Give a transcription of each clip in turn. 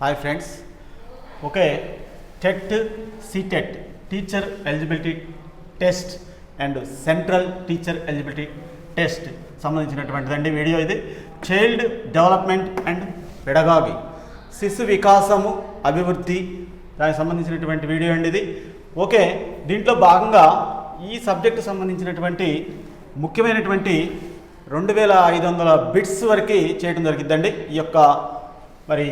Hi friends. Okay, TET CTET teacher eligibility test and central teacher eligibility test సంబంధించినటువంటిదండి video. ఇది child development and pedagogy, శిశు వికాసము అభివృద్ధి, దానికి సంబంధించినటువంటి వీడియో అండి ఇది. ఓకే, దీంట్లో భాగంగా ఈ సబ్జెక్టు సంబంధించినటువంటి ముఖ్యమైనటువంటి 2500 బిట్స్ వరకు చేయడం జరిగిద్దండి. ఈ యొక్క మరి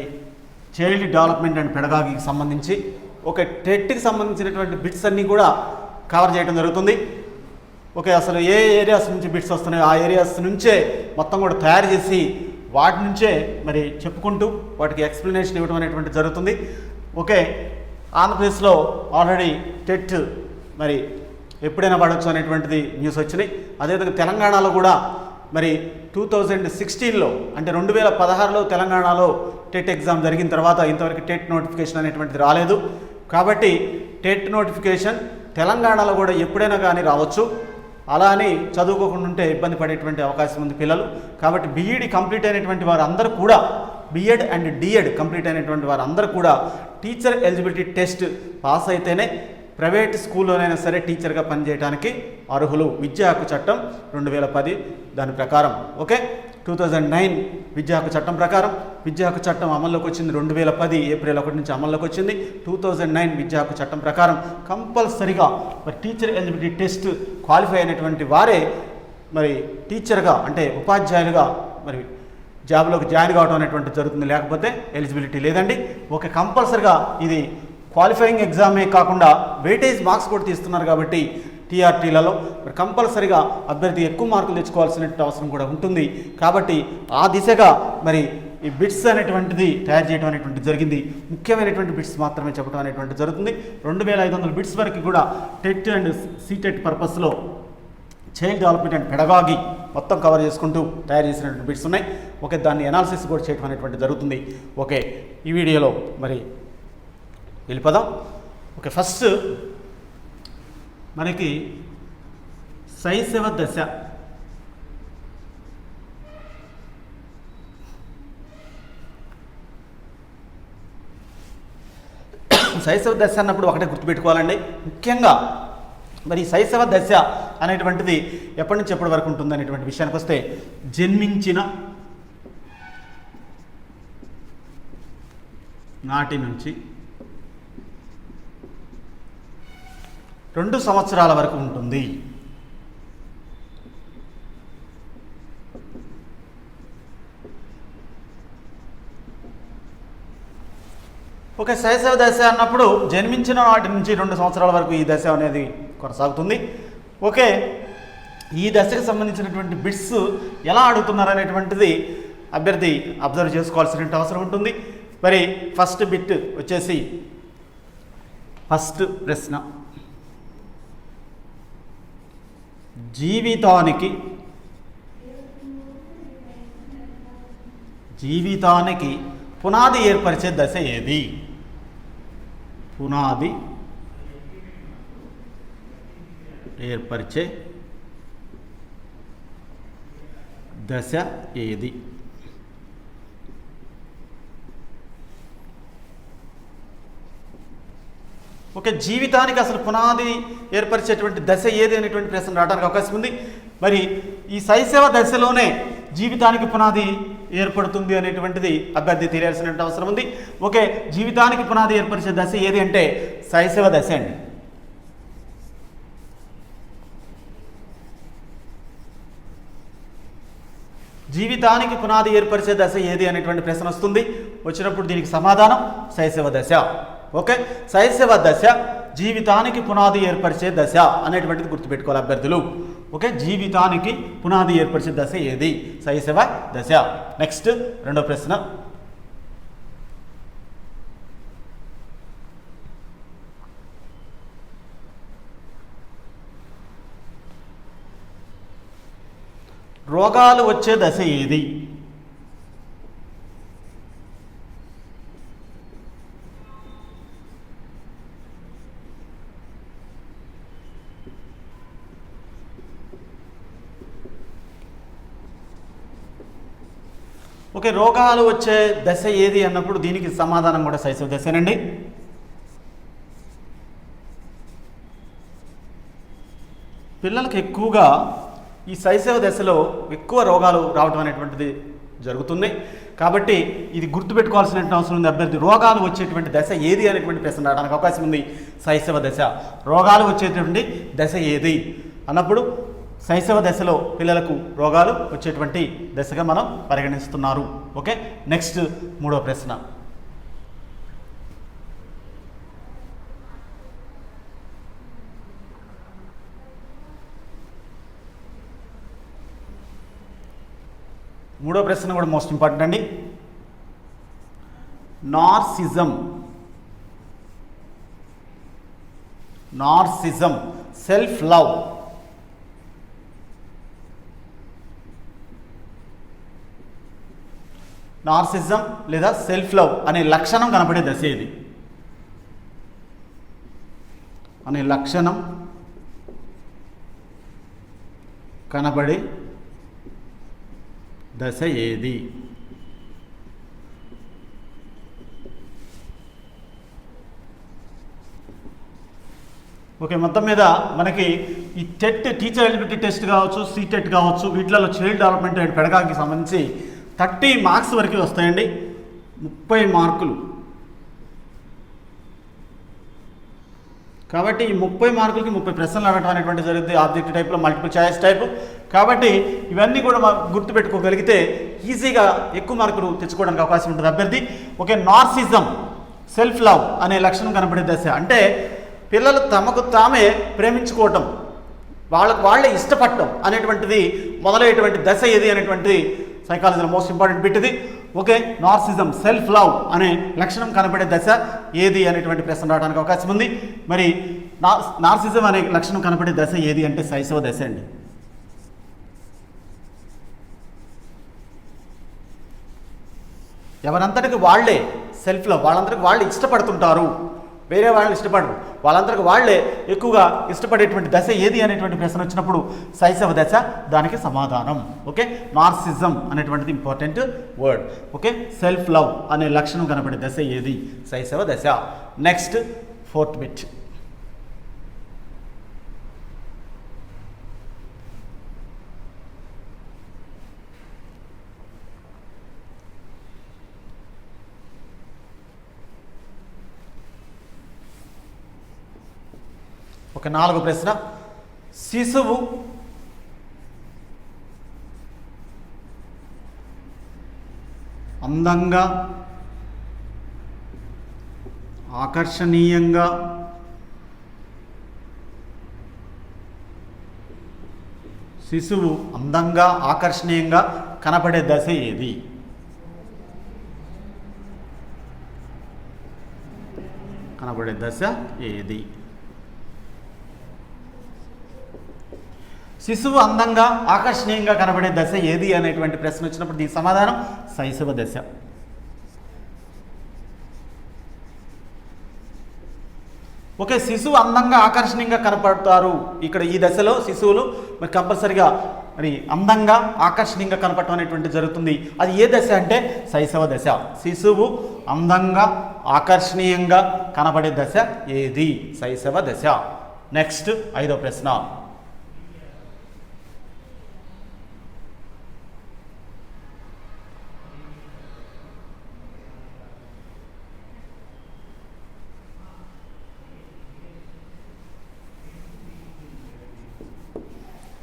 చైల్డ్ డెవలప్మెంట్ అండ్ పెడగాగికి సంబంధించి ఒక టెట్కి సంబంధించినటువంటి బిట్స్ అన్నీ కూడా కవర్ చేయడం జరుగుతుంది. ఓకే, అసలు ఏ ఏరియాస్ నుంచి బిట్స్ వస్తున్నాయో ఆ ఏరియాస్ నుంచే మొత్తం కూడా తయారు చేసి వాటి నుంచే మరి చెప్పుకుంటూ వాటికి ఎక్స్ప్లెనేషన్ ఇవ్వడం అనేటువంటి జరుగుతుంది. ఓకే, ఆంధ్రప్రదేశ్లో ఆల్రెడీ టెట్ మరి ఎప్పుడైనా పడవచ్చు అనేటువంటిది న్యూస్ వచ్చినాయి. అదేవిధంగా తెలంగాణలో కూడా మరి 2016లో అంటే 2016లో తెలంగాణలో టెట్ ఎగ్జామ్ జరిగిన తర్వాత ఇంతవరకు టెట్ నోటిఫికేషన్ అనేటువంటిది రాలేదు. కాబట్టి టెట్ నోటిఫికేషన్ తెలంగాణలో కూడా ఎప్పుడైనా కానీ రావచ్చు. అలా అని చదువుకోకుండా ఉంటే ఇబ్బంది పడేటువంటి అవకాశం ఉంది పిల్లలు. కాబట్టి బీఈడి కంప్లీట్ అయినటువంటి వారు అందరూ కూడా, బిఎడ్ అండ్ డిఎడ్ కంప్లీట్ అయినటువంటి వారు అందరూ కూడా టీచర్ ఎలిజిబిలిటీ టెస్ట్ పాస్ అయితేనే ప్రైవేట్ స్కూల్లోనైనా సరే టీచర్గా పనిచేయడానికి అర్హులు. విద్యా హక్కు చట్టం 2010 దాని ప్రకారం. ఓకే, 2009 విద్యా హక్కు చట్టం ప్రకారం విద్యా హక్కు చట్టం అమల్లోకి వచ్చింది. 2010 ఏప్రిల్ 1 నుంచి అమల్లోకి వచ్చింది. 2009 విద్యా హక్కు చట్టం ప్రకారం కంపల్సరిగా మరి టీచర్ ఎలిజిబిలిటీ టెస్ట్ క్వాలిఫై అయినటువంటి వారే మరి టీచర్గా అంటే ఉపాధ్యాయులుగా మరి జాబ్లోకి జాయిన్ కావడం అనేటువంటి జరుగుతుంది. లేకపోతే ఎలిజిబిలిటీ లేదండి. ఓకే, కంపల్సరిగా ఇది క్వాలిఫైయింగ్ ఎగ్జామే కాకుండా వెయిటేజ్ మార్క్స్ కూడా తీస్తున్నారు. కాబట్టి టీఆర్టీలలో మరి కంపల్సరిగా అభ్యర్థి ఎక్కువ మార్కులు తెచ్చుకోవాల్సిన అవసరం కూడా ఉంటుంది. కాబట్టి ఆ దిశగా మరి ఈ బిట్స్ అనేటువంటిది తయారు చేయడం అనేటువంటి జరిగింది. ముఖ్యమైనటువంటి బిట్స్ మాత్రమే చెప్పడం అనేటువంటి జరుగుతుంది. 2500 బిట్స్ వరకు కూడా టెట్ అండ్ సిటెట్ పర్పస్లో చైల్డ్ డెవలప్మెంట్ అండ్ పెడగాగి మొత్తం కవర్ చేసుకుంటూ తయారు చేసినటువంటి బిట్స్ ఉన్నాయి. ఓకే, దాన్ని ఎనాలిసిస్ కూడా చేయడం అనేటువంటి జరుగుతుంది. ఓకే, ఈ వీడియోలో మరి వెళ్ళిపోదాం. ఓకే, ఫస్ట్ మనకి శైశవ దశ. శైశవ దశ అన్నప్పుడు ఒకటే గుర్తుపెట్టుకోవాలండి. ముఖ్యంగా మరి శైశవ దశ అనేటువంటిది ఎప్పటి నుంచి ఎప్పటి వరకు ఉంటుంది అనేటువంటి విషయానికి వస్తే, జన్మించిన నాటి నుంచి 2 సంవత్సరాల వరకు ఉంటుంది. ఒక శైశవ దశ అన్నప్పుడు జన్మించిన నాటి నుంచి 2 సంవత్సరాల వరకు ఈ దశ అనేది కొనసాగుతుంది. ఓకే, ఈ దశకు సంబంధించినటువంటి బిట్స్ ఎలా అడుగుతున్నారు అనేటువంటిది అభ్యర్థి అబ్జర్వ్ చేసుకోవాల్సిన అవసరం ఉంటుంది. మరి ఫస్ట్ బిట్ వచ్చేసి, ఫస్ట్ ప్రశ్న, జీవితానికి పునాది ఏర్పరిచే దశ ఏది? పునాది ఏర్పరిచే దశ ఏది? ఓకే, జీవితానికి అసలు పునాది ఏర్పరిచేటువంటి దశ ఏది అనేటువంటి ప్రశ్న రావడానికి అవకాశం ఉంది. మరి ఈ శైశవ దశలోనే జీవితానికి పునాది ఏర్పడుతుంది అనేటువంటిది అభ్యర్థి తెలియాల్సిన అవసరం ఉంది. ఓకే, జీవితానికి పునాది ఏర్పరిచే దశ ఏది అంటే శైశవ దశ అండి. జీవితానికి పునాది ఏర్పరిచే దశ ఏది అనేటువంటి ప్రశ్న వస్తుంది. వచ్చినప్పుడు దీనికి సమాధానం శైశవ దశ. ఓకే, శైశవ దశ జీవితానికి పునాది ఏర్పరిచే దశ అనేటువంటిది గుర్తుపెట్టుకోవాలి అభ్యర్థులు. ఓకే, జీవితానికి పునాది ఏర్పరిచే దశ ఏది? శైశవ దశ. నెక్స్ట్ రెండో ప్రశ్న, రోగాలు వచ్చే దశ ఏది? ఓకే, రోగాలు వచ్చే దశ ఏది అన్నప్పుడు దీనికి సమాధానం కూడా శైశవ దశేనండి. పిల్లలకు ఎక్కువగా ఈ శైశవ దశలో ఎక్కువ రోగాలు రావడం అనేటువంటిది జరుగుతుంది. కాబట్టి ఇది గుర్తుపెట్టుకోవాల్సిన అవసరం ఉంది. అభ్యర్థి రోగాలు వచ్చేటువంటి దశ ఏది అనేటువంటి ప్రశ్న రావడానికి అవకాశం ఉంది. శైశవ దశ, రోగాలు వచ్చేటువంటి దశ ఏది అన్నప్పుడు శైశవ దశలో పిల్లలకు రోగాలు వచ్చేటువంటి దశగా మనం పరిగణిస్తున్నారు. ఓకే, నెక్స్ట్ మూడో ప్రశ్న. మూడో ప్రశ్న కూడా మోస్ట్ ఇంపార్టెంట్ అండి. నార్సిజం సెల్ఫ్ లవ్ నార్సిజం లేదా సెల్ఫ్ లవ్ అనే లక్షణం కనబడే దశ ఇది. అనే లక్షణం కనబడే దశ ఏది? ఓకే, మొత్తం మీద మనకి ఈ టెట్, టీచర్ ఎలిజిబిలిటీ టెస్ట్ కావచ్చు, సీటెట్ కావచ్చు, వీటిలో చైల్డ్ డెవలప్మెంట్ అండ్ పెడగాకి సంబంధించి 30 మార్క్స్ వరకు వస్తాయండి. 30 మార్కులు. కాబట్టి ఈ 30 మార్కులకి 30 ప్రశ్నలు అడగడం అనేటువంటి జరుగుతుంది. ఆబ్జెక్టివ్ టైప్లో, మల్టిపుల్ చాయిస్ టైప్. కాబట్టి ఇవన్నీ కూడా గుర్తుపెట్టుకోగలిగితే ఈజీగా ఎక్కువ మార్కులు తెచ్చుకోవడానికి అవకాశం ఉంటుంది అభ్యర్థి. ఓకే, నార్సిజం సెల్ఫ్ లవ్ అనే లక్షణం కనబడే దశ అంటే పిల్లలు తమకు తామే ప్రేమించుకోవటం, వాళ్ళకు వాళ్ళే ఇష్టపడటం అనేటువంటిది మొదలయ్యేటువంటి దశ ఏది అనేటువంటి సైకాలజీలో మోస్ట్ ఇంపార్టెంట్ బిట్ ఇది. ఓకే, నార్సిజం సెల్ఫ్ లవ్ అనే లక్షణం కనబడే దశ ఏది అనేటువంటి ప్రశ్న రావడానికి అవకాశం ఉంది. మరి నార్సిజం అనే లక్షణం కనబడే దశ ఏది అంటే శైశవ దశ అండి. ఎవరంతటికి వాళ్ళే సెల్ఫ్ లవ్, వాళ్ళందరికీ వాళ్ళే ఇష్టపడుతుంటారు, వేరే వాళ్ళని ఇష్టపడరు, వాళ్ళందరికీ వాళ్ళే ఎక్కువగా ఇష్టపడేటువంటి దశ ఏది అనేటువంటి ప్రశ్న వచ్చినప్పుడు శైశవ దశ దానికి సమాధానం. ఓకే, నార్సిజం అనేటువంటిది important word. Okay, self love అనే లక్షణం కనబడే దశ ఏది? శైశవ దశ. Next 4th bit. ఒక 4వ ప్రశ్న. శిశువు అందంగా, ఆకర్షణీయంగా, కనపడే దశ ఏది? కనబడే దశ ఏది? శిశువు అందంగా, ఆకర్షణీయంగా కనబడే దశ ఏది అనేటువంటి ప్రశ్న వచ్చినప్పుడు దీని సమాధానం శైశవ దశ. ఓకే, శిశువు అందంగా, ఆకర్షణీయంగా కనపడతారు. ఇక్కడ ఈ దశలో శిశువులు మరి కంపల్సరిగా మరి అందంగా, ఆకర్షణీయంగా కనపడటం అనేటువంటి జరుగుతుంది. అది ఏ దశ అంటే శైశవ దశ. శిశువు అందంగా, ఆకర్షణీయంగా కనబడే దశ ఏది? శైశవ దశ. నెక్స్ట్ 5వ ప్రశ్న.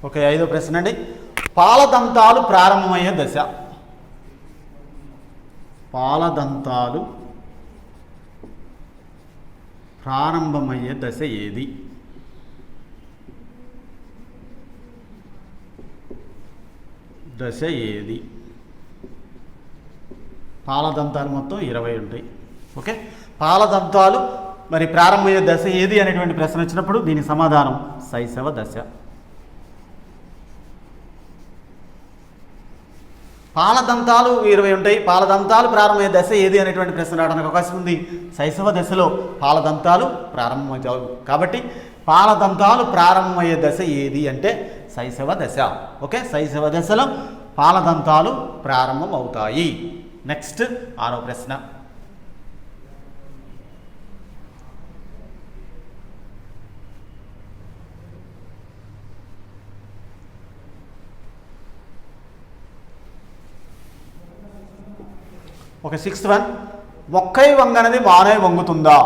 ఓకే, 5వ ప్రశ్న అండి. పాలదంతాలు ప్రారంభమయ్యే దశ. పాలదంతాలు ప్రారంభమయ్యే దశ ఏది? దశ ఏది? పాలదంతాలు మొత్తం 20 ఉంటాయి. ఓకే, పాలదంతాలు మరి ప్రారంభమయ్యే దశ ఏది అనేటువంటి ప్రశ్న వచ్చినప్పుడు దీనికి సమాధానం శైశవ దశ. పాలదంతాలు 20 ఉంటాయి. పాలదంతాలు ప్రారంభమయ్యే దశ ఏది అనేటువంటి ప్రశ్న రావడానికి అవకాశం ఉంది. శైశవ దశలో పాలదంతాలు ప్రారంభమవుతాయి. కాబట్టి పాలదంతాలు ప్రారంభమయ్యే దశ ఏది అంటే శైశవ దశ. ఓకే, శైశవ దశలో పాలదంతాలు ప్రారంభం అవుతాయి. నెక్స్ట్ 6వ ప్రశ్న. Okay, 6th one. మొక్కై వంగనది మానై వంగుతుందా?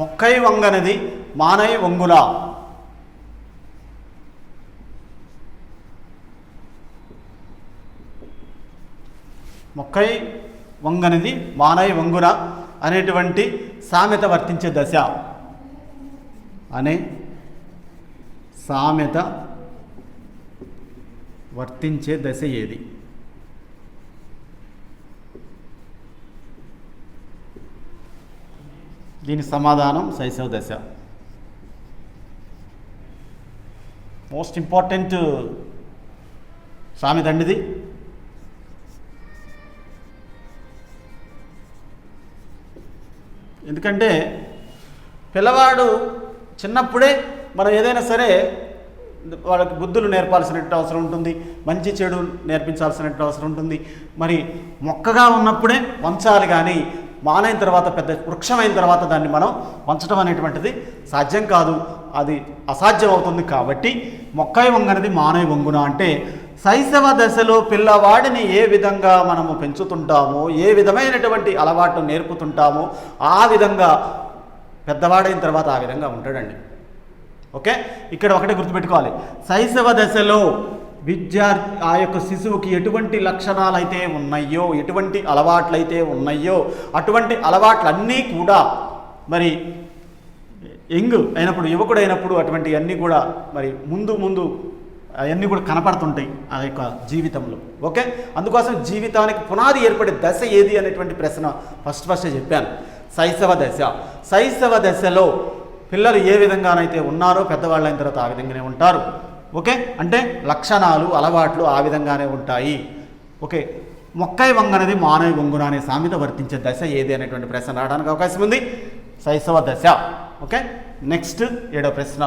మొక్కై వంగనది మానై వంగులా? మొక్కై వంగనది మానై వంగున అనేటువంటి సామెత వర్తించే దశ అనే సామెత వర్తించే దశ ఏది? దీని సమాధానం శైశవ దశ. మోస్ట్ ఇంపార్టెంట్ సామెత అండి ఇది. ఎందుకంటే పిల్లవాడు చిన్నప్పుడే మనం ఏదైనా సరే వాళ్ళకి బుద్ధులు నేర్పాల్సినట్టు అవసరం ఉంటుంది, మంచి చెడు నేర్పించాల్సినట్టు అవసరం ఉంటుంది. మరి మొక్కగా ఉన్నప్పుడే వంచాలి, కానీ మానైన తర్వాత పెద్ద వృక్షమైన తర్వాత దాన్ని మనం వంచడం అనేటువంటిది సాధ్యం కాదు, అది అసాధ్యం అవుతుంది. కాబట్టి మొక్కై వంగనది మానై వంగున అంటే శైశవ దశలో పిల్లవాడిని ఏ విధంగా మనము పెంచుతుంటామో, ఏ విధమైనటువంటి అలవాటు నేర్పుతుంటామో ఆ విధంగా పెద్దవాడైన తర్వాత ఆ విధంగా ఉంటాడండి. ఓకే, ఇక్కడ ఒకటే గుర్తుపెట్టుకోవాలి, శైశవ దశలో విద్యార్థి ఆ యొక్క శిశువుకి ఎటువంటి లక్షణాలు అయితే ఉన్నాయో, ఎటువంటి అలవాట్లయితే ఉన్నాయో అటువంటి అలవాట్లన్నీ కూడా మరి యంగ్ అయినప్పుడు, యువకుడు అయినప్పుడు అటువంటి అన్నీ కూడా మరి ముందు అవన్నీ కూడా కనపడుతుంటాయి ఆ యొక్క జీవితంలో. ఓకే, అందుకోసం జీవితానికి పునాది ఏర్పడే దశ ఏది అనేటువంటి ప్రశ్న ఫస్టే చెప్పాను, శైశవ దశ. శైశవ దశలో పిల్లలు ఏ విధంగానైతే ఉన్నారో పెద్దవాళ్ళు అయిన తర్వాత ఆ విధంగానే ఉంటారు. ఓకే, అంటే లక్షణాలు అలవాట్లు ఆ విధంగానే ఉంటాయి. ఓకే, మొక్కై వంగనది మానై వంగున అనే సామెత వర్తించే దశ ఏది అనేటువంటి ప్రశ్న రావడానికి అవకాశం ఉంది, శైశవ దశ. ఓకే, నెక్స్ట్ 7వ ప్రశ్న.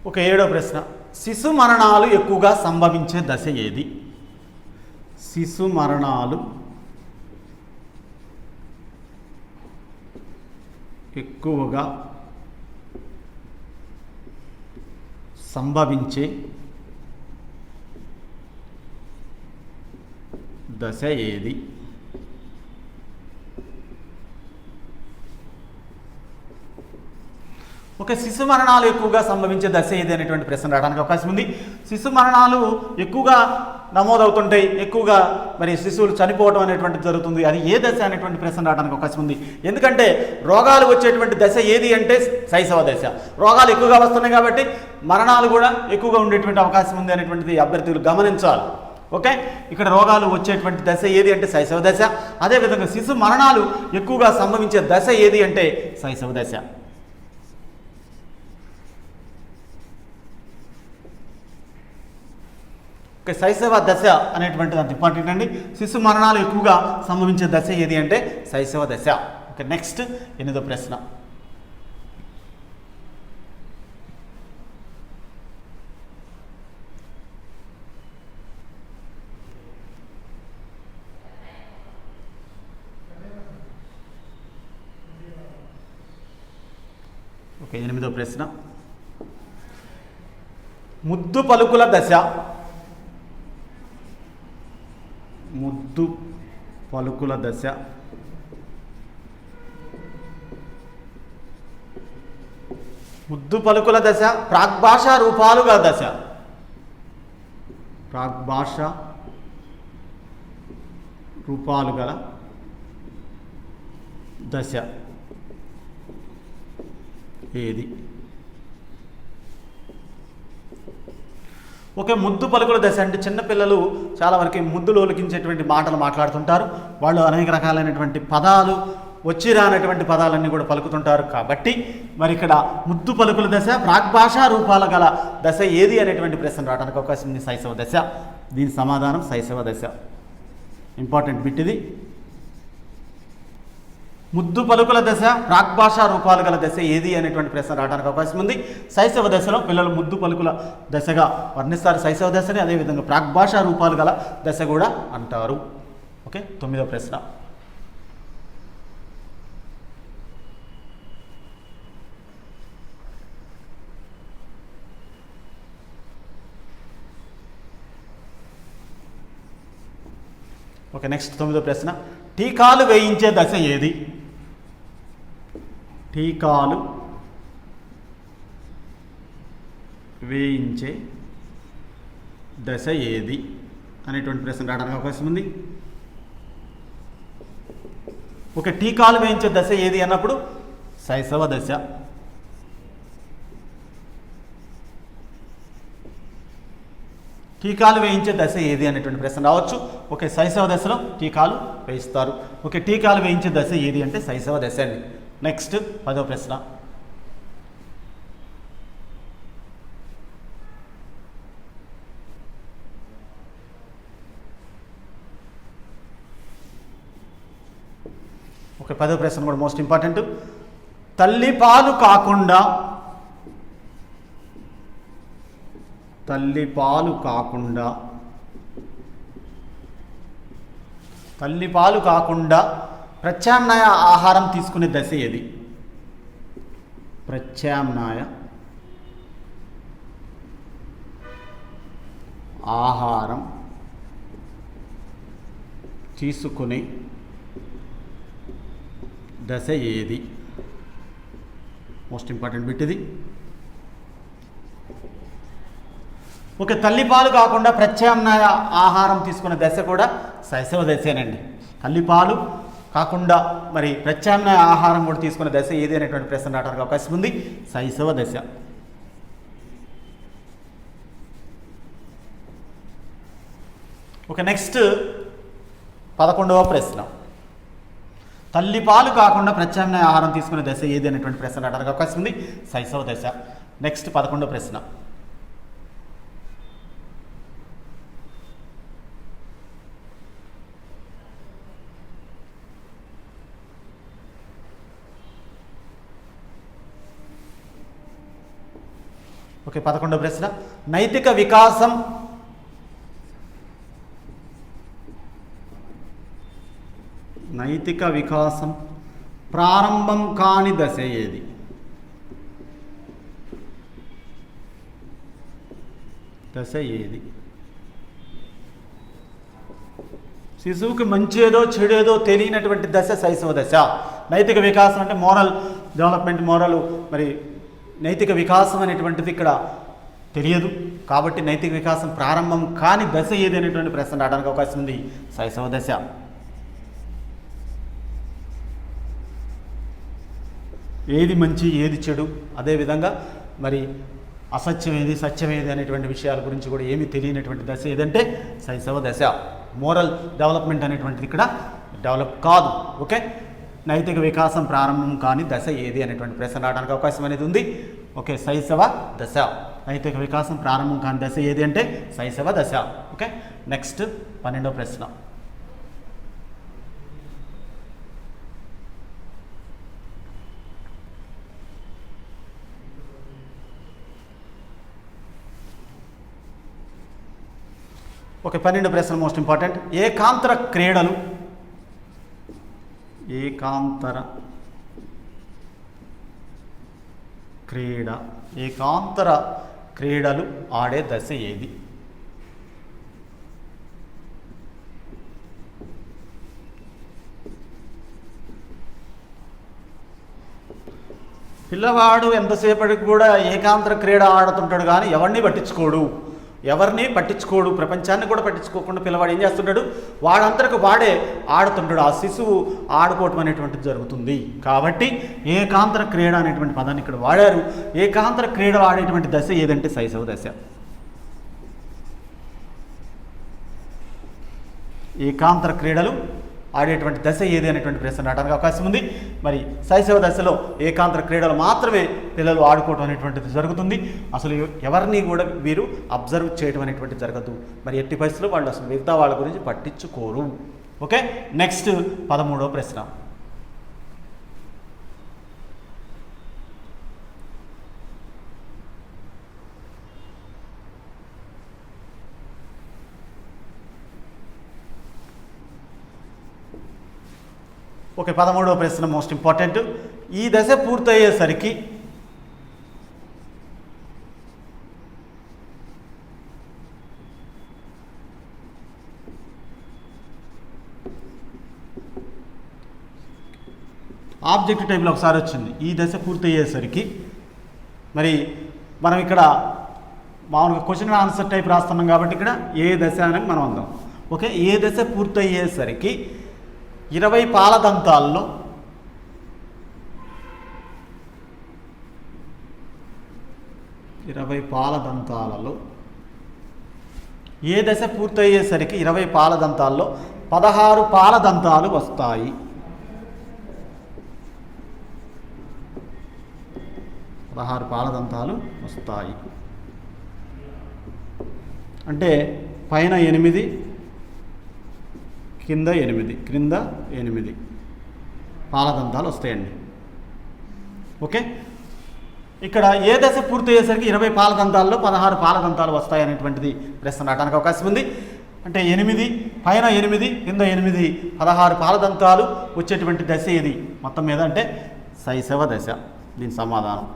ఓకే, 7వ ప్రశ్న. శిశు మరణాలు ఎక్కువగా సంభవించే దశ ఏది? శిశు మరణాలు ఎక్కువగా సంభవించే దశ ఏది? ఓకే, శిశు మరణాలు ఎక్కువగా సంభవించే దశ ఏది అనేటువంటి ప్రశ్న రావడానికి అవకాశం ఉంది. శిశు మరణాలు ఎక్కువగా నమోదవుతుంటాయి, ఎక్కువగా మరి శిశువులు చనిపోవడం అనేటువంటిది జరుగుతుంది. అది ఏ దశ అనేటువంటి ప్రశ్న రావడానికి అవకాశం ఉంది. ఎందుకంటే రోగాలు వచ్చేటువంటి దశ ఏది అంటే శైశవ దశ. రోగాలు ఎక్కువగా వస్తున్నాయి కాబట్టి మరణాలు కూడా ఎక్కువగా ఉండేటువంటి అవకాశం ఉంది అనేటువంటిది అభ్యర్థులు గమనించాలి. ఓకే, ఇక్కడ రోగాలు వచ్చేటువంటి దశ ఏది అంటే శైశవ దశ. అదేవిధంగా శిశు మరణాలు ఎక్కువగా సంభవించే దశ ఏది అంటే శైశవ దశ. ఓకే, శైశవ దశ అనేటువంటిది అంత ఇంపార్టెంట్ అండి. శిశు మరణాలు ఎక్కువగా సంభవించే దశ ఏది అంటే శైశవ దశ. ఓకే, నెక్స్ట్ 8వ ప్రశ్న. ఓకే, 8వ ప్రశ్న. ముద్దు పలుకుల దశ. ముద్దు పలుకుల దశ ముద్దు పలుకుల దశ ప్రాగ్భాషా రూపాలుగా దశ. ప్రాగ్భాష రూపాలు గల దశ ఏది? ఓకే, ముద్దు పలుకుల దశ అంటే చిన్నపిల్లలు చాలా వరకు ముద్దులు ఒలికించేటువంటి మాటలు మాట్లాడుతుంటారు. వాళ్ళు అనేక రకాలైనటువంటి పదాలు వచ్చి రానటువంటి పదాలన్నీ కూడా పలుకుతుంటారు. కాబట్టి మరి ఇక్కడ ముద్దు పలుకుల దశ, ప్రాగ్భాషా రూపాల గల దశ ఏది అనేటువంటి ప్రశ్న రావడానికి అవకాశం ఉంది. శైశవ దశ. దీని సమాధానం శైశవ దశ. ఇంపార్టెంట్ బిట్ ఇది. ముద్దు పలుకుల దశ, ప్రాగ్భాషా రూపాలు గల దశ ఏది అనేటువంటి ప్రశ్న రావడానికి అవకాశం ఉంది. శైశవ దశలో పిల్లలు ముద్దు పలుకుల దశగా వర్ణిస్తారు శైశవ దశని. అదేవిధంగా ప్రాగ్భాషా రూపాలు గల దశ కూడా అంటారు. ఓకే, 9వ ప్రశ్న. ఓకే, నెక్స్ట్ 9వ ప్రశ్న. టీకాలు వేయించే దశ ఏది? టీకాలు వేయించే దశ ఏది అనేటువంటి ప్రశ్న రావడానికి అవకాశం ఉంది. ఓకే, టీకాలు వేయించే దశ ఏది అన్నప్పుడు శైశవ దశ. టీకాలు వేయించే దశ ఏది అనేటువంటి ప్రశ్న రావచ్చు. ఓకే, శైశవ దశలో టీకాలు వేయిస్తారు. ఓకే, టీకాలు వేయించే దశ ఏది అంటే శైశవ దశ అండి. నెక్స్ట్ 10వ ప్రశ్న. ఓకే, 10వ ప్రశ్న కూడా మోస్ట్ ఇంపార్టెంట్. తల్లిపాలు కాకుండా ప్రత్యామ్నాయ ఆహారం తీసుకునే దశ ఏది? ప్రత్యామ్నాయ ఆహారం తీసుకునే దశ ఏది? మోస్ట్ ఇంపార్టెంట్ బిట్ ఇది. ఓకే, తల్లిపాలు కాకుండా ప్రత్యామ్నాయ ఆహారం తీసుకునే దశ కూడా శైశవ దశేనండి. తల్లిపాలు కాకుండా మరి ప్రత్యామ్నాయ ఆహారం కూడా తీసుకునే దశ ఏది అనేటువంటి ప్రశ్న రావడానికి అవకాశం ఉంది. శైశవ దశ. ఓకే, నెక్స్ట్ 11వ ప్రశ్న. తల్లిపాలు కాకుండా ప్రత్యామ్నాయ ఆహారం తీసుకునే దశ ఏది అనేటువంటి ప్రశ్న రావడానికి అవకాశం ఉంది. శైశవ దశ. నెక్స్ట్ 11వ ప్రశ్న. ఓకే, 11వ ప్రశ్న. నైతిక వికాసం ప్రారంభం కాని దశ ఏది? శిశువుకి మంచేదో చెడేదో తెలియనటువంటి దశ శైశవ దశ. నైతిక వికాసం అంటే మోరల్ డెవలప్మెంట్, మరి నైతిక వికాసం అనేటువంటిది ఇక్కడ తెలియదు. కాబట్టి నైతిక వికాసం ప్రారంభం కాని దశ ఏది అనేటువంటి ప్రశ్న రావడానికి అవకాశం ఉంది. శైశవ దశ. ఏది మంచి ఏది చెడు, అదేవిధంగా మరి అసత్యం ఏది సత్యం ఏది అనేటువంటి విషయాల గురించి కూడా ఏమీ తెలియనటువంటి దశ ఏదంటే శైశవ దశ. మోరల్ డెవలప్మెంట్ అనేటువంటిది ఇక్కడ డెవలప్ కాదు. ఓకే, నైతిక వికాసం ప్రారంభం కాని దశ ఏది అనేటువంటి ప్రశ్న రావడానికి అవకాశం అనేది ఉంది. ఓకే, శైశవ దశ. నైతిక వికాసం ప్రారంభం కాని దశ ఏది అంటే శైశవ దశ. ఓకే, నెక్స్ట్ 12వ ప్రశ్న. ఓకే, 12వ ప్రశ్న మోస్ట్ ఇంపార్టెంట్. ఏకాంతర క్రీడలు ఆడే దశ ఏది? పిల్లవాడు ఎంతసేపటికి కూడా ఏకాంతర క్రీడ ఆడుతుంటాడు కానీ ఎవరిని పట్టించుకోడు, ప్రపంచాన్ని కూడా పట్టించుకోకుండా పిల్లవాడు ఏం చేస్తుంటాడు, వాడంతరకు వాడే ఆడుతుంటాడు. ఆ శిశువు ఆడుకోవటం అనేటువంటిది జరుగుతుంది. కాబట్టి ఏకాంతర క్రీడ అనేటువంటి పదాన్ని ఇక్కడ వాడారు. ఏకాంతర క్రీడ ఆడేటువంటి దశ ఏదంటే శైశవ దశ. ఏకాంతర క్రీడలు ఆడేటువంటి దశ ఏది అనేటువంటి ప్రశ్న రావడానికి అవకాశం ఉంది. మరి శైశవ దశలో ఏకాంతర క్రీడలు మాత్రమే పిల్లలు ఆడుకోవడం అనేటువంటిది జరుగుతుంది. అసలు ఎవరిని కూడా వీరు అబ్జర్వ్ చేయడం అనేటువంటిది జరగదు. మరి ఎట్టి పరిస్థితుల్లో వాళ్ళు అసలు మిగతా వాళ్ళ గురించి పట్టించుకోరు. ఓకే, నెక్స్ట్ 13వ ప్రశ్న. ఓకే, 13వ ప్రశ్న మోస్ట్ ఇంపార్టెంట్. ఈ దశ పూర్తయ్యేసరికి ఆబ్జెక్ట్ టైప్లో ఒకసారి వచ్చింది. ఈ దశ పూర్తయ్యేసరికి మరి మనం ఇక్కడ మామూలుగా క్వశ్చన్ ఆన్సర్ టైప్ రాస్తున్నాం కాబట్టి ఇక్కడ ఏ దశ అనేది మనం అందాం. ఓకే, ఏ దశ పూర్తయ్యేసరికి 20 పాలదంతాల్లో ఏ దశ పూర్తయ్యేసరికి 20 పాలదంతాల్లో 16 పాలదంతాలు వస్తాయి. 16 పాలదంతాలు వస్తాయి అంటే పైన 8 కింద 8 పాలదంతాలు వస్తాయండి. ఓకే, ఇక్కడ ఏ దశ పూర్తయ్యేసరికి 20 పాలదంతాల్లో 16 పాలదంతాలు వస్తాయి అనేటువంటిది ప్రశ్న రావడానికి అవకాశం ఉంది. అంటే 8 పైన 8 కింద 8 16 పాలదంతాలు వచ్చేటువంటి దశ ఏది మొత్తం మీద అంటే శైశవ దశ. దీని సమాధానం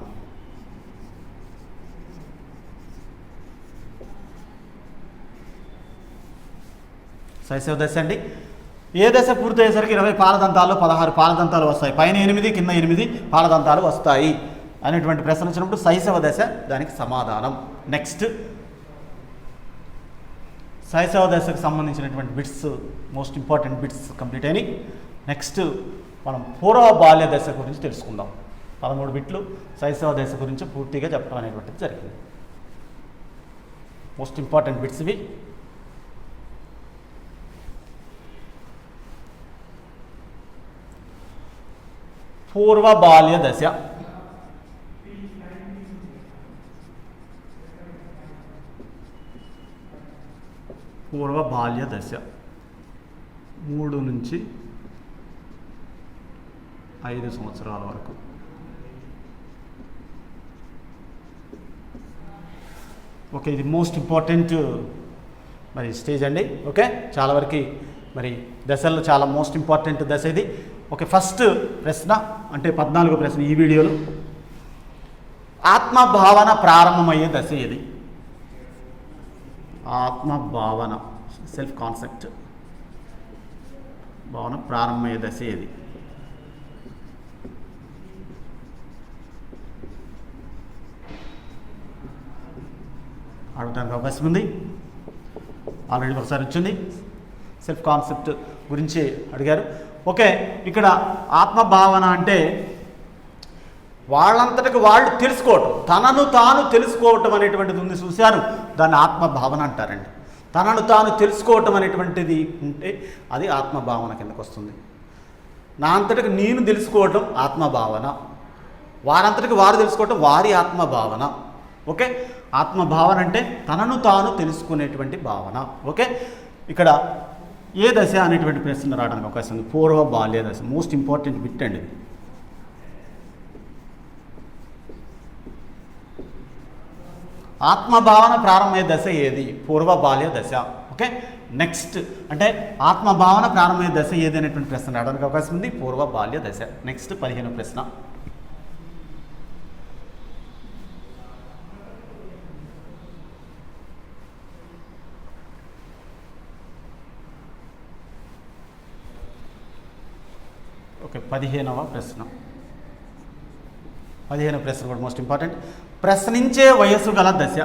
శైశవ దశ అండి. ఏ దశ పూర్తయ్యేసరికి 20 పాలదంతాల్లో 16 పాలదంతాలు వస్తాయి, పైన 8 కింద 8 పాలదంతాలు వస్తాయి అనేటువంటి ప్రశ్న వచ్చినప్పుడు శైశవ దశ దానికి సమాధానం. నెక్స్ట్ శైశవ దశకు సంబంధించినటువంటి bits most important bits complete అయినాయి. నెక్స్ట్ మనం పూర్వ బాల్య దశ గురించి తెలుసుకుందాం. 13 బిట్లు శైశవ దశ గురించి పూర్తిగా చెప్పడం అనేటువంటిది జరిగింది. మోస్ట్ ఇంపార్టెంట్ బిట్స్ ఇవి. పూర్వ బాల్య దశ. పూర్వ బాల్య దశ 3 నుంచి 5 సంవత్సరాల వరకు. ఓకే, ఇది మోస్ట్ ఇంపార్టెంట్ మరి స్టేజ్ అండి. ఓకే, చాలా వరకు మరి దశల్లో చాలా మోస్ట్ ఇంపార్టెంట్ దశ ఇది. ఓకే, ఫస్ట్ ప్రశ్న అంటే 14వ ప్రశ్న ఈ వీడియోలో, ఆత్మభావన ప్రారంభమయ్యే దశ ఏది? ఆత్మభావన సెల్ఫ్ కాన్సెప్ట్ భావన ప్రారంభమయ్యే దశ ఏది? అడగడానికి అవకాశం ఉంది. ఆల్రెడీ ఒకసారి వచ్చింది, సెల్ఫ్ కాన్సెప్ట్ గురించి అడిగారు. ఓకే, ఇక్కడ ఆత్మభావన అంటే వాళ్ళంతటికి వాళ్ళు తెలుసుకోవటం, తనను తాను తెలుసుకోవటం అనేటువంటిది ఉంది చూశారు, దాన్ని ఆత్మభావన అంటారండి. తనను తాను తెలుసుకోవటం అనేటువంటిది ఉంటే అది ఆత్మభావన కిందకు వస్తుంది. నా అంతటికి నేను తెలుసుకోవటం ఆత్మభావన, వారంతటికి వారు తెలుసుకోవటం వారి ఆత్మభావన. ఓకే, ఆత్మభావన అంటే తనను తాను తెలుసుకునేటువంటి భావన. ఓకే, ఇక్కడ ఏ దశ అనేటువంటి ప్రశ్న రావడానికి అవకాశం ఉంది. పూర్వ బాల్య దశ మోస్ట్ ఇంపార్టెంట్ బిట్ అండి. ఆత్మభావన ప్రారంభమయ్యే దశ ఏది? పూర్వ బాల్య దశ. ఓకే, నెక్స్ట్ అంటే ఆత్మభావన ప్రారంభమయ్యే దశ ఏది అనేటువంటి ప్రశ్న రావడానికి అవకాశం ఉంది. పూర్వ బాల్య దశ. నెక్స్ట్ 15వ ప్రశ్న. ఓకే, 15వ ప్రశ్న. 15వ ప్రశ్న కూడా మోస్ట్ ఇంపార్టెంట్. ప్రశ్నించే వయస్సు గల దశ.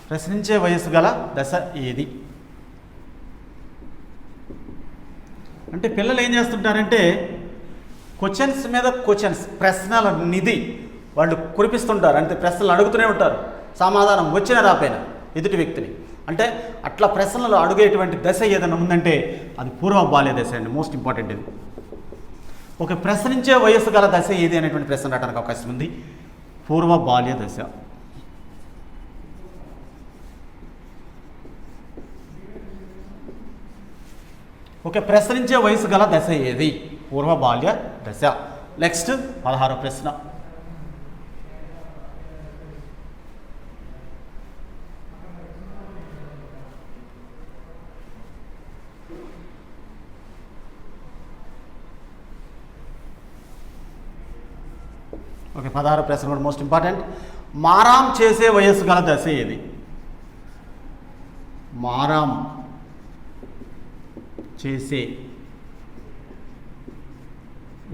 ప్రశ్నించే వయస్సు గల దశ ఏది? అంటే అంటే పిల్లలు ఏం చేస్తుంటారంటే క్వశ్చన్స్ మీద క్వశ్చన్స్, ప్రశ్నల నిధి వాళ్ళు కురిపిస్తుంటారు. అంటే ప్రశ్నలు అడుగుతూనే ఉంటారు, సమాధానం వచ్చిన రాపోయినా ఎదుటి వ్యక్తిని. అంటే అట్లా ప్రశ్నలు అడిగేటువంటి దశ ఏదైనా ఉందంటే అది పూర్వ బాల్య దశ అండి. మోస్ట్ ఇంపార్టెంట్ ఇది. ఒక ప్రశ్నించే వయస్సు గల దశ ఏది అనేటువంటి ప్రశ్న రావడానికి అవకాశం ఉంది. పూర్వ బాల్య దశ. ఒక ప్రశ్నించే వయసు గల దశ ఏది? పూర్వ బాల్య దశ. నెక్స్ట్ 16వ ప్రశ్న. ఓకే, 16వ ప్రశ్న కూడా మోస్ట్ ఇంపార్టెంట్. మారాం చేసే వయస్సు గల దశ ఏది? మారాం చేసే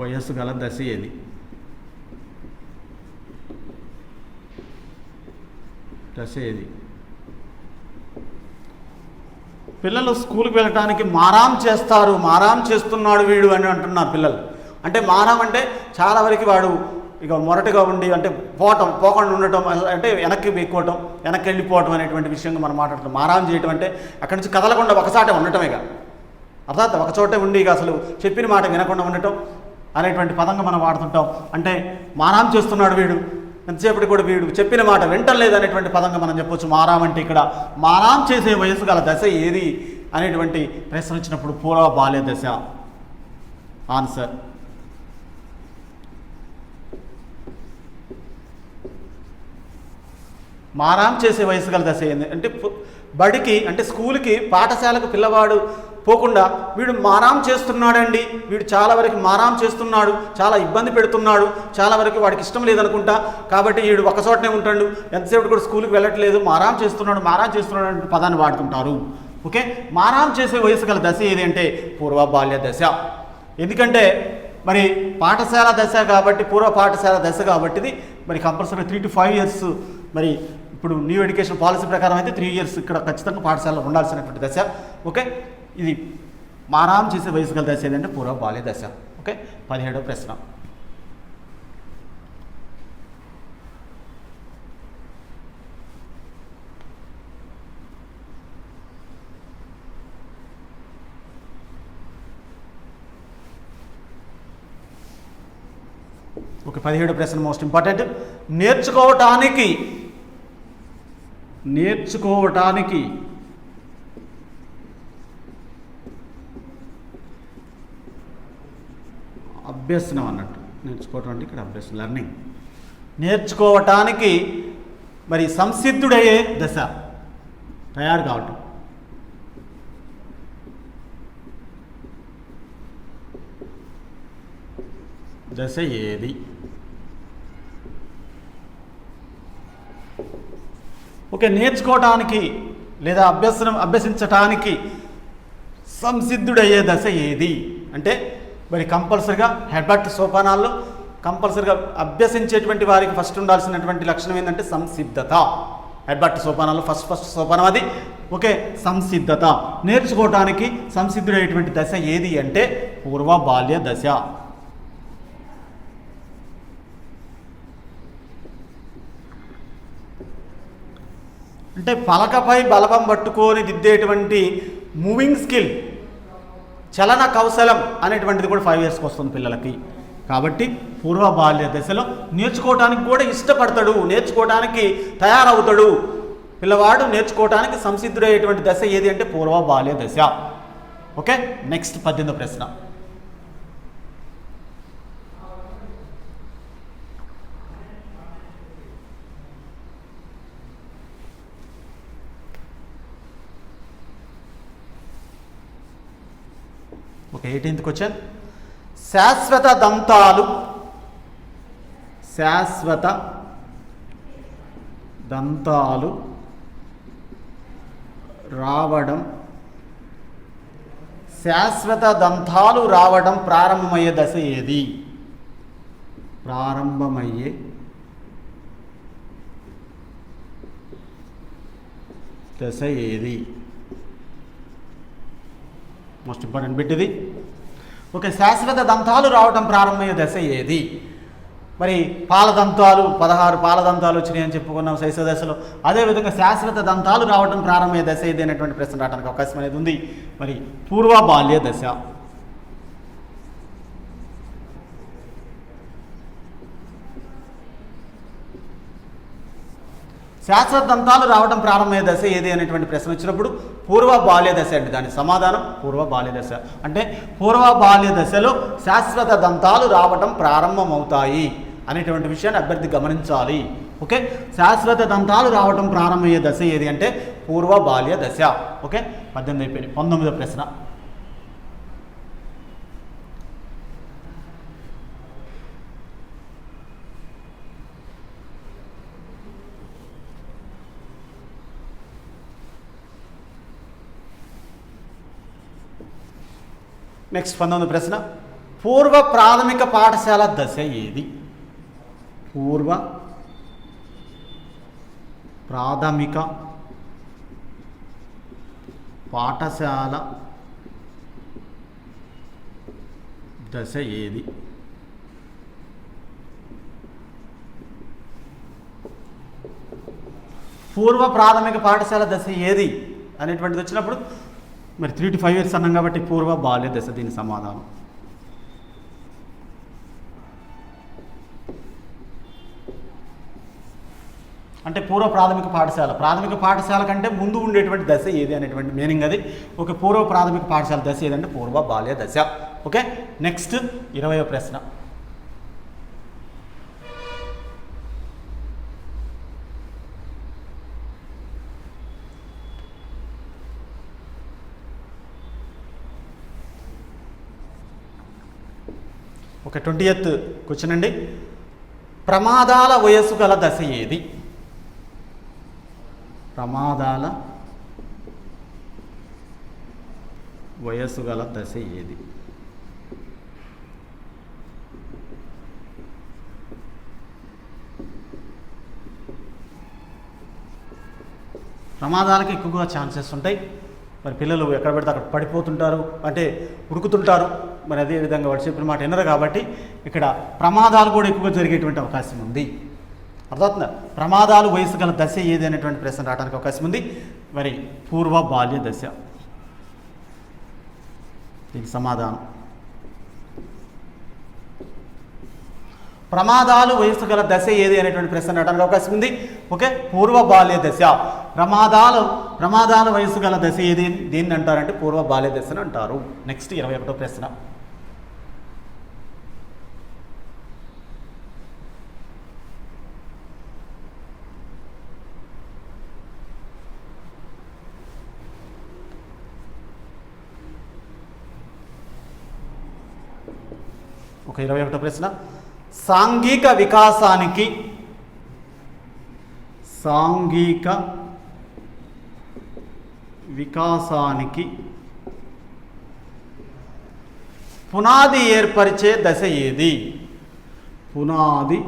వయస్సు గల దశ ఏది? దశ ఏది? పిల్లలు స్కూల్కి వెళ్ళటానికి మారాం చేస్తారు, మారాం చేస్తున్నాడు వీడు అని అంటున్నారు పిల్లలు. అంటే మారాం అంటే చాలా వరకు వాడు ఇక మొరటుగా ఉండి, అంటే పోకుండా ఉండటం, అంటే వెనక్కి ఎక్కువటం, వెనక్కి వెళ్ళిపోవటం అనేటువంటి విషయంగా మనం మాట్లాడుతాం. మారాం చేయటం అంటే అక్కడి నుంచి కదలకుండా ఒకసాటే ఉండటమేగా, అర్థాత్ ఒక చోటే ఉండి ఇక అసలు చెప్పిన మాట వినకుండా ఉండటం అనేటువంటి పదంగా మనం వాడుతుంటాం. అంటే మారాం చేస్తున్నాడు వీడు, ఎంతసేపటి కూడా వీడు చెప్పిన మాట వింటలేదు అనేటువంటి పదంగా మనం చెప్పొచ్చు. మారాం అంటే ఇక్కడ మారాం చేసే వయసు గల దశ ఏది అనేటువంటి ప్రశ్న వచ్చినప్పుడు పూర్వ బాల్య దశ. ఆన్సర్ మారాం చేసే వయసు గల దశ ఏంది అంటే బడికి, అంటే స్కూల్కి, పాఠశాలకు పిల్లవాడు పోకుండా వీడు మారాం చేస్తున్నాడండి, వీడు చాలా వరకు మారాం చేస్తున్నాడు, చాలా ఇబ్బంది పెడుతున్నాడు, చాలా వరకు వాడికి ఇష్టం లేదనుకుంటా, కాబట్టి వీడు ఒక చోటనే ఉంటాడు, ఎంతసేపు కూడా స్కూల్కి వెళ్ళట్లేదు, మారాం చేస్తున్నాడు అనే పదాన్ని వాడుతుంటారు. ఓకే, మారాం చేసే వయసు గల దశ ఏది అంటే పూర్వ బాల్య దశ. ఎందుకంటే మరి పాఠశాల దశ కాబట్టి, పూర్వ పాఠశాల దశ కాబట్టి మరి కంపల్సరీ 3 to 5 years, మరి ఇప్పుడు న్యూ ఎడ్యుకేషన్ పాలసీ ప్రకారం అయితే 3 years ఇక్కడ ఖచ్చితంగా పాఠశాలలో ఉండాల్సినటువంటి దశ. ఓకే, ఇది మారాం చేసే వయసు గల దశ ఏదంటే పూర్వ బాల్య దశ. ఓకే, 17వ ప్రశ్న. ఓకే, 17వ ప్రశ్న మోస్ట్ ఇంపార్టెంట్. నేర్చుకోవటానికి అభ్యసనం అన్నట్టు. నేర్చుకోవటం అంటే ఇక్కడ అభ్యసనం, లెర్నింగ్. నేర్చుకోవటానికి మరి సంసిద్ధుడయ్యే దశ, తయారు కావటం. దశ ఏది? ఓకే, నేర్చుకోవటానికి లేదా అభ్యసించటానికి సంసిద్ధుడయ్యే దశ ఏది అంటే మరి కంపల్సరిగా హెడ్బర్ట్ సోపానాల్లో కంపల్సరిగా అభ్యసించేటువంటి వారికి ఫస్ట్ ఉండాల్సినటువంటి లక్షణం ఏంటంటే సంసిద్ధత. హెడ్బర్ట్ సోపానాల్లో ఫస్ట్ సోపానం అది. ఓకే, సంసిద్ధత. నేర్చుకోవటానికి సంసిద్ధుడయ్యేటువంటి దశ ఏది అంటే పూర్వ బాల్య దశ. అంటే పలకపై బలపం పట్టుకొని దిద్దేటువంటి మూవింగ్ స్కిల్, చలన కౌశలం అనేటువంటిది కూడా 5 yearsకి వస్తుంది పిల్లలకి. కాబట్టి పూర్వ బాల్య దశలో నేర్చుకోవటానికి కూడా ఇష్టపడతాడు, నేర్చుకోవటానికి తయారవుతాడు పిల్లవాడు. నేర్చుకోవటానికి సంసిద్ధుడయ్యేటువంటి దశ ఏది అంటే పూర్వ బాల్య దశ. ఓకే, నెక్స్ట్ 18వ ప్రశ్న. Okay, 18th question. శాశ్వత దంతాలు రావడం ప్రారంభమయ్యే దశ ఏది? ప్రారంభమయ్యే దశ ఏది? మోస్ట్ ఇంపార్టెంట్ బిట్ ఇది. ఓకే, శాశ్వత దంతాలు రావటం ప్రారంభమయ్యే దశ ఏది? మరి పాలదంతాలు 16 పాలదంతాలు వచ్చినాయి అని చెప్పుకున్నాం శైశవ దశలో. అదేవిధంగా శాశ్వత దంతాలు రావడం ప్రారంభమయ్యే దశ ఏది అనేటువంటి ప్రశ్న రావడానికి అవకాశం అనేది ఉంది. మరి పూర్వ బాల్య దశ. శాశ్వత దంతాలు రావడం ప్రారంభమయ్యే దశ ఏది అనేటువంటి ప్రశ్న వచ్చినప్పుడు పూర్వ బాల్య దశ అండి. దాని సమాధానం పూర్వ బాల్య దశ. అంటే పూర్వ బాల్య దశలో శాశ్వత దంతాలు రావడం ప్రారంభమవుతాయి అనేటువంటి విషయాన్ని అభ్యర్థి గమనించాలి. ఓకే, శాశ్వత దంతాలు రావడం ప్రారంభమయ్యే దశ ఏది అంటే పూర్వ బాల్య దశ. ఓకే, 18 అయిపోయింది. 19వ ప్రశ్న. నెక్స్ట్ 19వ ప్రశ్న. పూర్వ ప్రాథమిక పాఠశాల దశ ఏది? పూర్వ ప్రాథమిక పాఠశాల దశ ఏది? పూర్వ ప్రాథమిక పాఠశాల దశ ఏది అనేటువంటిది వచ్చినప్పుడు మరి 3 to 5 years అన్నాం కాబట్టి పూర్వ బాల్య దశ దీని సమాధానం. అంటే పూర్వ ప్రాథమిక పాఠశాల కంటే ముందు ఉండేటువంటి దశ ఏది అనేటువంటి మీనింగ్ అది. ఓకే, పూర్వ ప్రాథమిక పాఠశాల దశ ఏదంటే పూర్వ బాల్య దశ. ఓకే, నెక్స్ట్ 20వ ప్రశ్న. ఓకే, 20th క్వశ్చన్ అండి. ప్రమాదాల వయస్సు గల దశ ఏది? ప్రమాదాల వయస్సు గల దశ ఏది? ప్రమాదాలకి ఎక్కువగా ఛాన్సెస్ ఉంటాయి. మరి పిల్లలు ఎక్కడ పెడితే అక్కడ పడిపోతుంటారు, అంటే ఉరుకుతుంటారు. మరి అదేవిధంగా వాడు చెప్పిన మాట వినరు కాబట్టి ఇక్కడ ప్రమాదాలు కూడా ఎక్కువగా జరిగేటువంటి అవకాశం ఉంది. అర్థమవుతుందా? ప్రమాదాలు వయసు గల దశ ఏది అనేటువంటి ప్రశ్న రావడానికి అవకాశం ఉంది. మరి పూర్వ బాల్య దశ దీనికి సమాధానం. ప్రమాదాలు వయసు గల దశ ఏది అనేటువంటి ప్రశ్న రావడానికి అవకాశం ఉంది. ఓకే, పూర్వ బాల్య దశ. ప్రమాదాల వయసు గల దశ ఏది దేన్ని అంటారంటే పూర్వ బాల్య దశను అంటారు. నెక్స్ట్ 21వ ప్రశ్న. ఒక 21వ ప్రశ్న. సాంఘిక వికాసానికి పునాది ఏర్పరిచే దశ ఏది? పునాది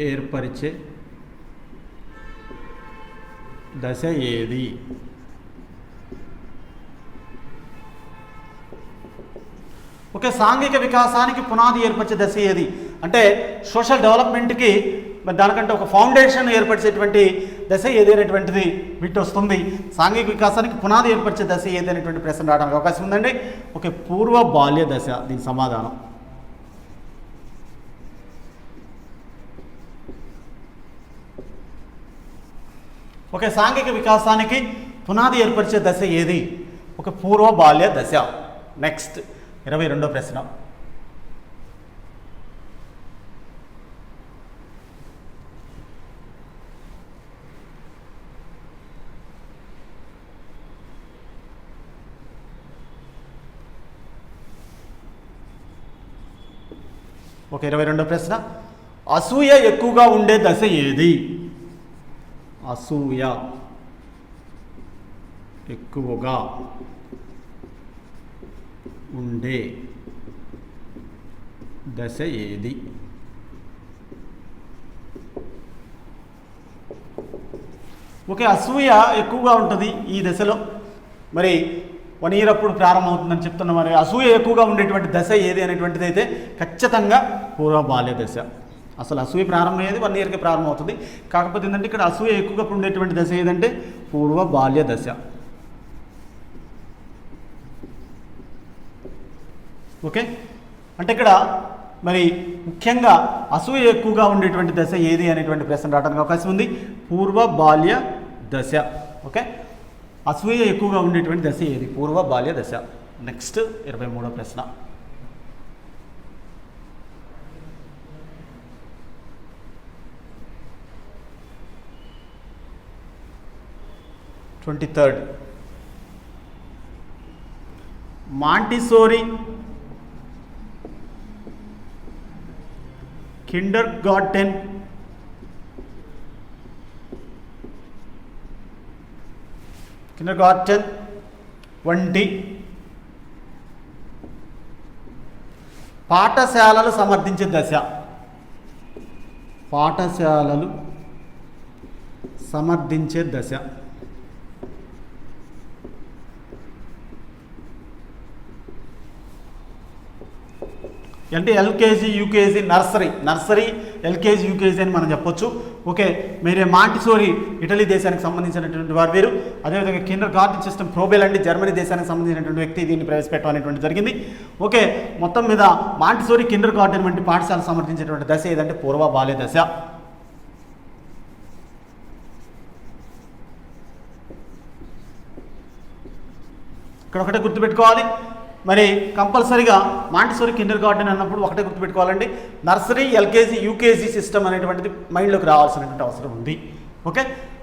ఏర్పరిచే దశ ఏది? ఓకే, సాంఘిక వికాసానికి పునాది ఏర్పరిచే దశ ఏది అంటే సోషల్ డెవలప్మెంట్కి మరి దానికంటే ఒక ఫౌండేషన్ ఏర్పరిచేటువంటి దశ ఏది అనేటువంటిది బిట్ వస్తుంది. సాంఘిక వికాసానికి పునాది ఏర్పరిచే దశ ఏది అనేటువంటి ప్రశ్న రావడానికి అవకాశం ఉందండి. ఓకే, పూర్వ బాల్య దశ దీని సమాధానం. ఓకే, సాంఘిక వికాసానికి పునాది ఏర్పరిచే దశ ఏది? ఒక పూర్వ బాల్య దశ. నెక్స్ట్ 22వ ప్రశ్న. ఒక 22వ ప్రశ్న. అసూయ ఎక్కువగా ఉండే దశ ఏది? అసూయ ఎక్కువగా ఉండే దశ ఏది? ఓకే, అసూయ ఎక్కువగా ఉంటుంది ఈ దశలో. మరి 1 ఇయర్ అప్పుడు ప్రారంభమవుతుందని చెప్తున్నాం. మరి అసూయ ఎక్కువగా ఉండేటువంటి దశ ఏది అనేటువంటిది అయితే ఖచ్చితంగా పూర్వ బాల్య దశ. అసలు అసూయ ప్రారంభమయ్యేది 1 ఇయర్కి ప్రారంభమవుతుంది. కాకపోతే ఏంటంటే ఇక్కడ అసూయ ఎక్కువగా ఉండేటువంటి దశ ఏదంటే పూర్వ బాల్య దశ. ఓకే, అంటే ఇక్కడ మరి ముఖ్యంగా అసూయ ఎక్కువగా ఉండేటువంటి దశ ఏది అనేటువంటి ప్రశ్న రావడానికి అవకాశం ఉంది. పూర్వ బాల్య దశ. ఓకే, అసూయ ఎక్కువగా ఉండేటువంటి దశ ఏది? పూర్వ బాల్య దశ. నెక్స్ట్ 23వ ప్రశ్న. మాంటిసోరీ కిండర్గార్టెన్ వంటి పాఠశాలలు సమర్థించే దశ. పాఠశాలలు సమర్థించే దశ. అంటే LKG UKG nursery LKG UKG అని మనం చెప్పొచ్చు. ఓకే, మీరే మాంటిసోరీ ఇటలీ దేశానికి సంబంధించినటువంటి వారు వీరు. అదేవిధంగా కిండర్గార్టెన్ సిస్టమ్ ప్రోబెల్ అంటే జర్మనీ దేశానికి సంబంధించినటువంటి వ్యక్తి దీన్ని ప్రవేశపెట్టడం అనేటువంటి జరిగింది. ఓకే, మొత్తం మీద మాంటిసోరీ కిండర్గార్టెన్ వంటి పాఠశాల సమర్థించేటువంటి దశ ఏదంటే పూర్వ బాల్య దశ. ఇక్కడ ఒకటే గుర్తుపెట్టుకోవాలి, మరి కంపల్సరీగా మాంటిసోరీ కిండర్గార్టెన్ అన్నప్పుడు ఒకటే గుర్తుపెట్టుకోవాలండి, నర్సరీ ఎల్కేజీ యూకేజీ సిస్టమ్ అనేటువంటిది మైండ్లోకి రావాల్సినటువంటి అవసరం ఉంది. ఓకే,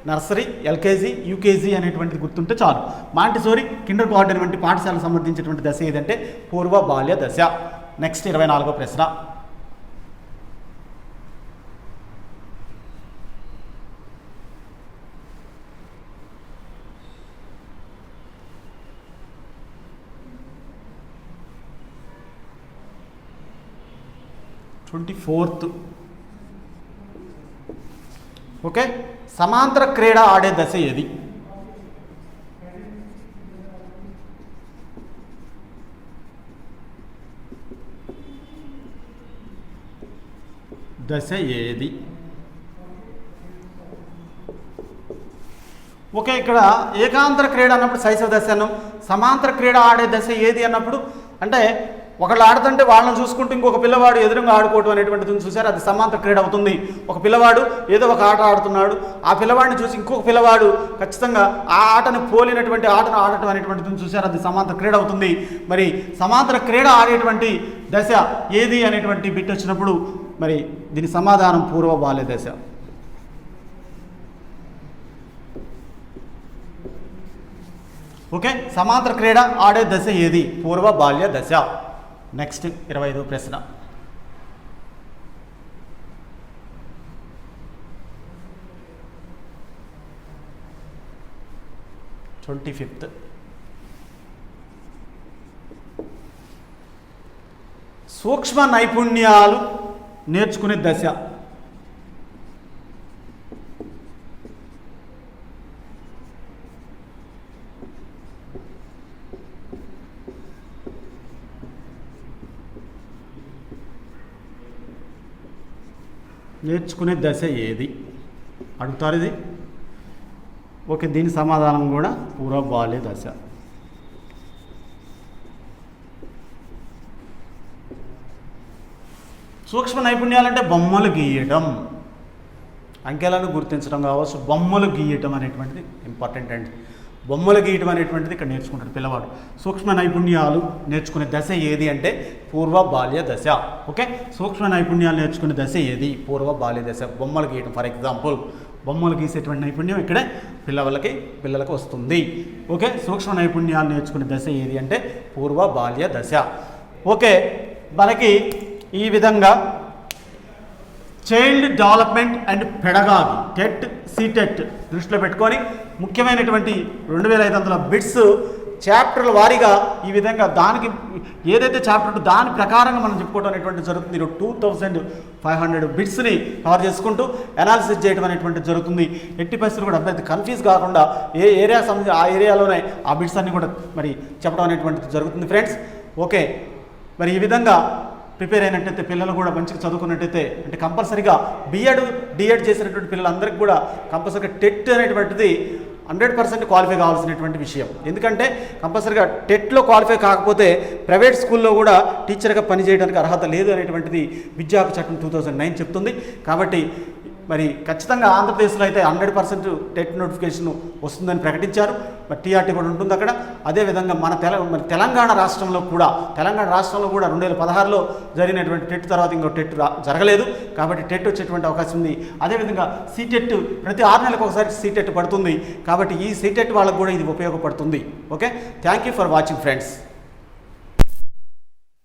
నర్సరీ ఎల్కేజీ యూకేజీ అనేటువంటిది గుర్తుంటే చాలు. మాంటిసోరీ కిండర్గార్టెన్ వంటి పాఠశాలకు సంబంధించినటువంటి దశ ఏదంటే పూర్వ బాల్య దశ. నెక్స్ట్ 24వ ప్రశ్న. ఓకే, సమాంతర క్రీడ ఆడే దశ ఏది? దశ ఏది? ఓకే, ఇక్కడ ఏకాంతర క్రీడ అన్నప్పుడు శైశవ దశ అన్నాం. సమాంతర క్రీడ ఆడే దశ ఏది అన్నప్పుడు అంటే ఒకళ్ళు ఆడుతుంటే వాళ్ళని చూసుకుంటూ ఇంకొక పిల్లవాడు ఎదురుగా ఆడుకోవడం అనేటువంటిది చూసారు, అది సమాంతర క్రీడ అవుతుంది. ఒక పిల్లవాడు ఏదో ఒక ఆట ఆడుతున్నాడు, ఆ పిల్లవాడిని చూసి ఇంకొక పిల్లవాడు ఖచ్చితంగా ఆ ఆటను పోలినటువంటి ఆటను ఆడటం అనేటువంటిది చూసారు, అది సమాంతర క్రీడ అవుతుంది. మరి సమాంతర క్రీడ ఆడేటువంటి దశ ఏది అనేటువంటి బిట్ వచ్చినప్పుడు మరి దీని సమాధానం పూర్వ బాల్య దశ. ఓకే, సమాంతర క్రీడ ఆడే దశ ఏది? పూర్వ బాల్య దశ. నెక్స్ట్ 25వ ప్రశ్న. సూక్ష్మ నైపుణ్యాలు నేర్చుకునే దశ. నేర్చుకునే దశ ఏది అడుగుతారు ఇది. ఓకే, దీని సమాధానం కూడా పూర్వ బాల్య దశ. సూక్ష్మ నైపుణ్యాలు అంటే బొమ్మలు గీయటం, అంకెలను గుర్తించడం కావచ్చు, బొమ్మలు గీయటం అనేటువంటిది ఇంపార్టెంట్ అండి. బొమ్మలు గీయటం అనేటువంటిది ఇక్కడ నేర్చుకుంటాడు పిల్లవాడు. సూక్ష్మ నైపుణ్యాలు నేర్చుకునే దశ ఏది అంటే పూర్వ బాల్య దశ. ఓకే, సూక్ష్మ నైపుణ్యాలు నేర్చుకునే దశ ఏది? పూర్వ బాల్య దశ. బొమ్మలు గీయటం, ఫర్ ఎగ్జాంపుల్ బొమ్మలు గీసేటువంటి నైపుణ్యం ఇక్కడే పిల్లలకు వస్తుంది. ఓకే, సూక్ష్మ నైపుణ్యాలు నేర్చుకునే దశ ఏది అంటే పూర్వ బాల్య దశ. ఓకే, మనకి ఈ విధంగా child development and pedagogy TET CTET దృష్టిలో పెట్టుకొని ముఖ్యమైనటువంటి 2500 బిట్స్ చాప్టర్ల వారీగా ఈ విధంగా దానికి ఏదైతే చాప్టర్ ఉంటుందో దాని ప్రకారంగా మనం చెప్పుకోవడం అనేటువంటి జరుగుతుంది. 2500 బిట్స్ని కవర్ చేసుకుంటూ అనాలిసిస్ చేయడం అనేటువంటి జరుగుతుంది. ఎట్టి పరిస్థితులు కూడా అభ్యర్థి కన్ఫ్యూజ్ కాకుండా ఏ ఏరియా సంబంధించి ఆ ఏరియాలోనే ఆ బిట్స్ అన్ని కూడా మరి చెప్పడం అనేటువంటిది జరుగుతుంది ఫ్రెండ్స్. ఓకే, మరి ఈ విధంగా ప్రిపేర్ అయినట్టయితే పిల్లలు కూడా మంచిగా చదువుకున్నట్టయితే అంటే కంపల్సరీగా బిఎడ్ డిఎడ్ చేసినటువంటి పిల్లలందరికీ కూడా కంపల్సరీగా టెట్ అనేటువంటిది 100% క్వాలిఫై కావాల్సినటువంటి విషయం. ఎందుకంటే కంపల్సరీగా టెట్లో క్వాలిఫై కాకపోతే ప్రైవేట్ స్కూల్లో కూడా టీచర్గా పనిచేయడానికి అర్హత లేదు అనేటువంటిది విద్యా హక్కు చట్టం 2009 చెప్తుంది. కాబట్టి మరి ఖచ్చితంగా ఆంధ్రప్రదేశ్లో అయితే 100% టెట్ నోటిఫికేషన్ వస్తుందని ప్రకటించారు. మరి టీఆర్టీ కూడా ఉంటుంది అక్కడ. అదేవిధంగా మన తెలంగాణ రాష్ట్రంలో కూడా 2016లో జరిగినటువంటి టెట్ తర్వాత ఇంకో టెట్ జరగలేదు. కాబట్టి టెట్ వచ్చేటువంటి అవకాశం ఉంది. అదేవిధంగా సీటెట్ ప్రతి 6 నెలలకు ఒకసారి సీటెట్ పడుతుంది. కాబట్టి ఈ సీటెట్ వాళ్ళకు కూడా ఇది ఉపయోగపడుతుంది. Okay, thank you for watching friends.